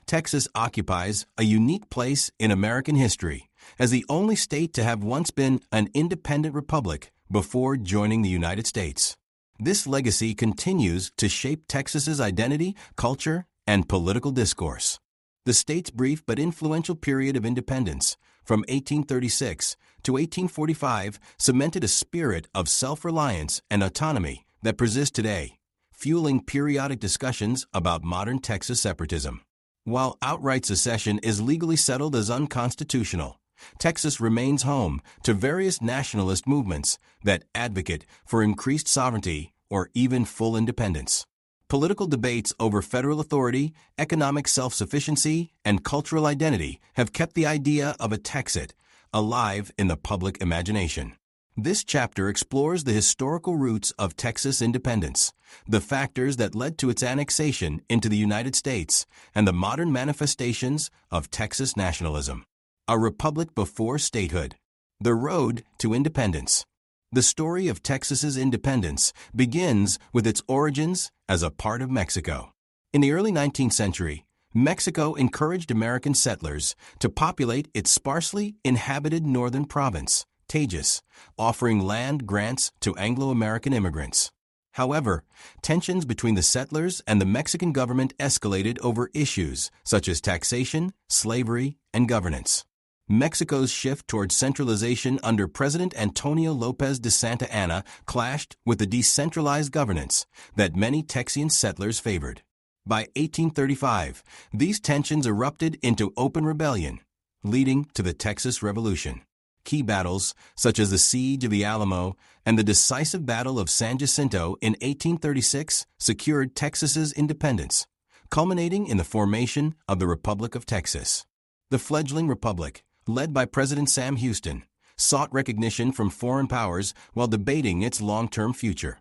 Texas occupies a unique place in American history as the only state to have once been an independent republic before joining the United States. This legacy continues to shape Texas's identity, culture, and political discourse. The state's brief but influential period of independence, from 1836 to 1845, cemented a spirit of self-reliance and autonomy that persists today, fueling periodic discussions about modern Texas separatism. While outright secession is legally settled as unconstitutional, Texas remains home to various nationalist movements that advocate for increased sovereignty or even full independence. Political debates over federal authority, economic self-sufficiency, and cultural identity have kept the idea of a Texit alive in the public imagination. This chapter explores the historical roots of Texas independence, the factors that led to its annexation into the United States, and the modern manifestations of Texas nationalism. A republic before statehood. The road to independence. The story of Texas's independence begins with its origins as a part of Mexico. In the early 19th century, Mexico encouraged American settlers to populate its sparsely inhabited northern province, Texas, offering land grants to Anglo-American immigrants. However, tensions between the settlers and the Mexican government escalated over issues such as taxation, slavery, and governance. Mexico's shift toward centralization under President Antonio López de Santa Anna clashed with the decentralized governance that many Texian settlers favored. By 1835, these tensions erupted into open rebellion, leading to the Texas Revolution. Key battles, such as the Siege of the Alamo and the decisive Battle of San Jacinto in 1836, secured Texas's independence, culminating in the formation of the Republic of Texas. The fledgling republic, led by President Sam Houston, sought recognition from foreign powers while debating its long-term future.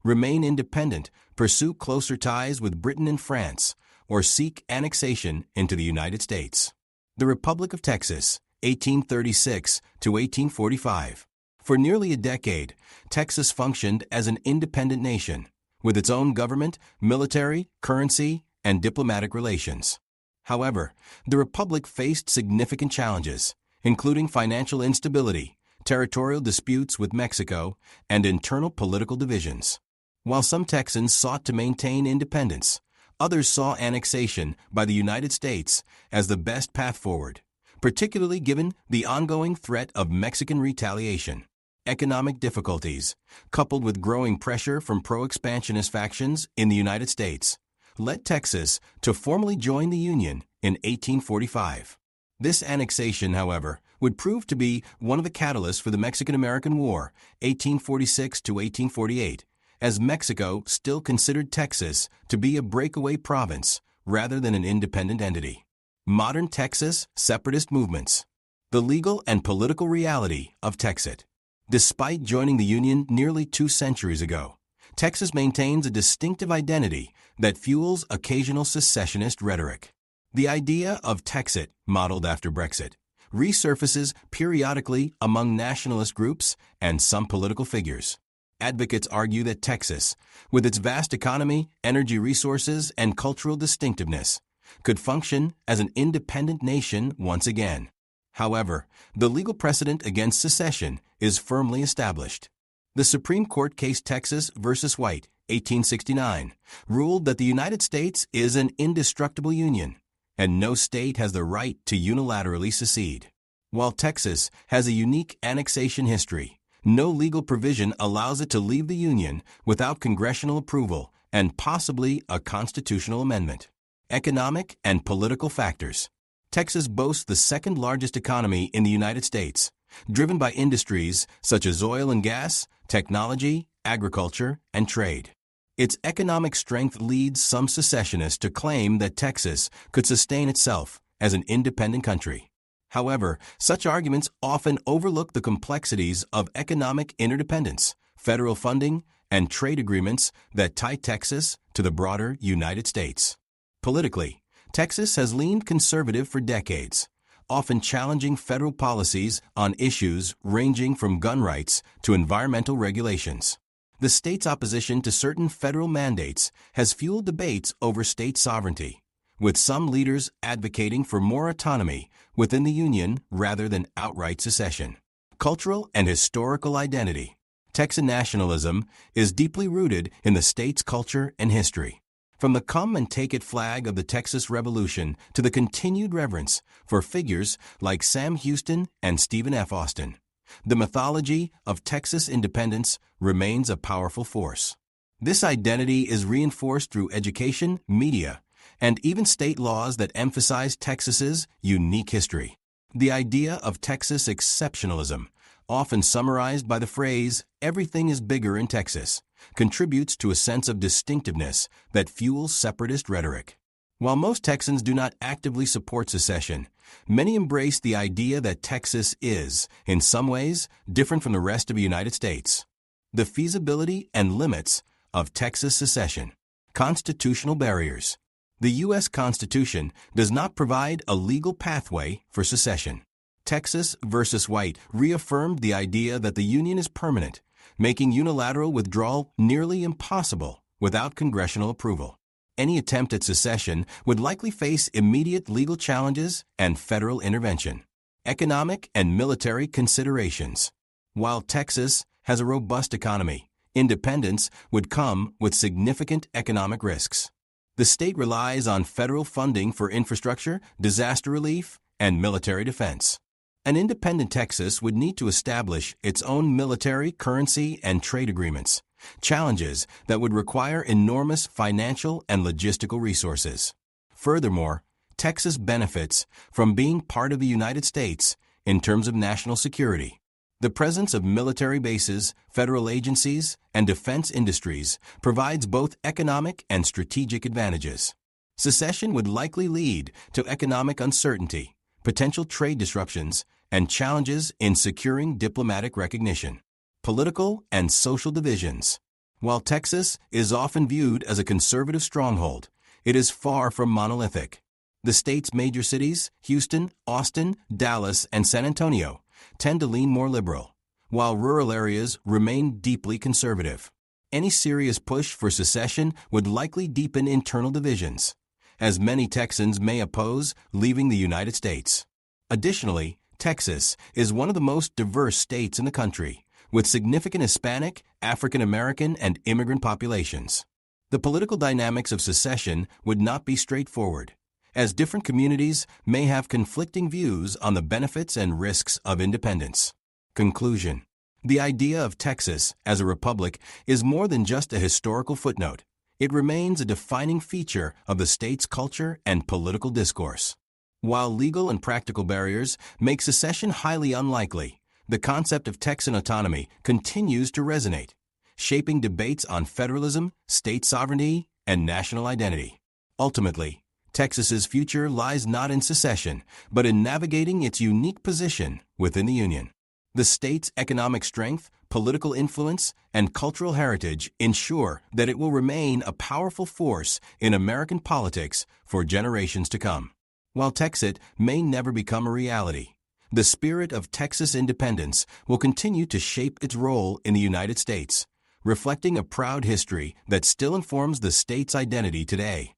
Remain independent, pursue closer ties with Britain and France, or seek annexation into the United States. The Republic of Texas, 1836 to 1845. For nearly a decade, Texas functioned as an independent nation, with its own government, military, currency, and diplomatic relations. However, the Republic faced significant challenges, including financial instability, territorial disputes with Mexico, and internal political divisions. While some Texans sought to maintain independence, others saw annexation by the United States as the best path forward, particularly given the ongoing threat of Mexican retaliation. Economic difficulties, coupled with growing pressure from pro-expansionist factions in the United States, led Texas to formally join the Union in 1845. This annexation, however, would prove to be one of the catalysts for the Mexican-American War, 1846 to 1848, as Mexico still considered Texas to be a breakaway province rather than an independent entity. Modern Texas separatist movements. The legal and political reality of Texit. Despite joining the Union nearly 2 centuries ago, Texas maintains a distinctive identity that fuels occasional secessionist rhetoric. The idea of Texit, modeled after Brexit, resurfaces periodically among nationalist groups and some political figures. Advocates argue that Texas, with its vast economy, energy resources, and cultural distinctiveness, could function as an independent nation once again. However, the legal precedent against secession is firmly established. The Supreme Court case Texas v. White, 1869, ruled that the United States is an indestructible union, and no state has the right to unilaterally secede. While Texas has a unique annexation history, no legal provision allows it to leave the Union without congressional approval and possibly a constitutional amendment. Economic and political factors. Texas boasts the second largest economy in the United States, driven by industries such as oil and gas, technology, agriculture, and trade. Its economic strength leads some secessionists to claim that Texas could sustain itself as an independent country. However, such arguments often overlook the complexities of economic interdependence, federal funding, and trade agreements that tie Texas to the broader United States. Politically, Texas has leaned conservative for decades, often challenging federal policies on issues ranging from gun rights to environmental regulations. The state's opposition to certain federal mandates has fueled debates over state sovereignty, with some leaders advocating for more autonomy within the Union rather than outright secession. Cultural and historical identity. Texan nationalism is deeply rooted in the state's culture and history. From the come and take it flag of the Texas Revolution to the continued reverence for figures like Sam Houston and Stephen F. Austin, the mythology of Texas independence remains a powerful force. This identity is reinforced through education, media, and even state laws that emphasize Texas's unique history. The idea of Texas exceptionalism, often summarized by the phrase, "everything is bigger in Texas," contributes to a sense of distinctiveness that fuels separatist rhetoric. While most Texans do not actively support secession, many embrace the idea that Texas is, in some ways, different from the rest of the United States. The feasibility and limits of Texas secession. Constitutional barriers. The U.S. Constitution does not provide a legal pathway for secession. Texas versus White reaffirmed the idea that the Union is permanent, making unilateral withdrawal nearly impossible without congressional approval. Any attempt at secession would likely face immediate legal challenges and federal intervention. Economic and military considerations. While Texas has a robust economy, independence would come with significant economic risks. The state relies on federal funding for infrastructure, disaster relief, and military defense. An independent Texas would need to establish its own military, currency, and trade agreements, challenges that would require enormous financial and logistical resources. Furthermore, Texas benefits from being part of the United States in terms of national security. The presence of military bases, federal agencies, and defense industries provides both economic and strategic advantages. Secession would likely lead to economic uncertainty, potential trade disruptions, and challenges in securing diplomatic recognition. Political and social divisions. While Texas is often viewed as a conservative stronghold, it is far from monolithic. The state's major cities, Houston, Austin, Dallas, and San Antonio, tend to lean more liberal, while rural areas remain deeply conservative. Any serious push for secession would likely deepen internal divisions, as many Texans may oppose leaving the United States. Additionally, Texas is one of the most diverse states in the country, with significant Hispanic, African American, and immigrant populations. The political dynamics of secession would not be straightforward, as different communities may have conflicting views on the benefits and risks of independence. Conclusion. The idea of Texas as a republic is more than just a historical footnote. It remains a defining feature of the state's culture and political discourse. While legal and practical barriers make secession highly unlikely, the concept of Texan autonomy continues to resonate, shaping debates on federalism, state sovereignty, and national identity. Ultimately, Texas's future lies not in secession, but in navigating its unique position within the Union. The state's economic strength, political influence, and cultural heritage ensure that it will remain a powerful force in American politics for generations to come. While Texit may never become a reality, the spirit of Texas independence will continue to shape its role in the United States, reflecting a proud history that still informs the state's identity today.